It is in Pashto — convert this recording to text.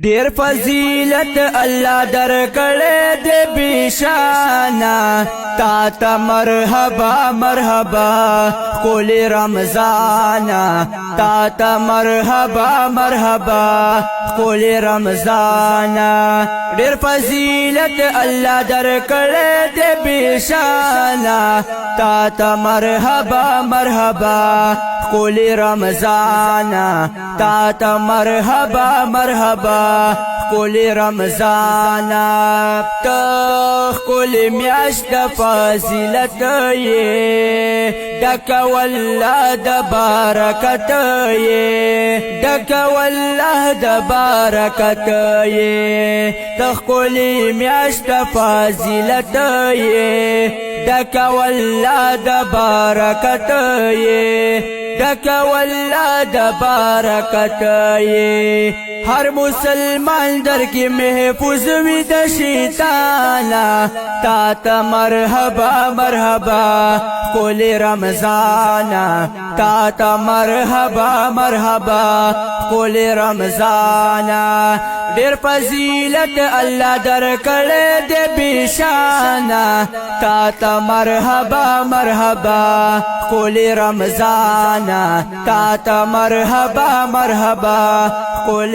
ډیر فضیلت الله درکړې دې بشانا تا ته مرحبا مرحبا کول رمضانا تا ته مرحبا مرحبا کول رمضانا ډیر فضیلت الله درکړې دې بشانا تا ته مرحبا مرحبا کول رمضانا تا ته مرحبا مرحبا کول رمضانا تخ کول میاشت فضیلت یې ډک والله د برکت یې ډک والله د برکت یې تخ کول میاشت فضیلت یې ډک والله د برکت یې ډک والله د برکت یې هر مسلمان در کې محفوظ وي د شیطانا تا ته مرحبا مرحبا کول رمضانا تا ته مرحبا مرحبا کول رمضانا ډیر فضیلت الله درکړې دې بشانا تا ته مرحبا مرحبا کول رمضانا تا ته مرحبا مرحبا کول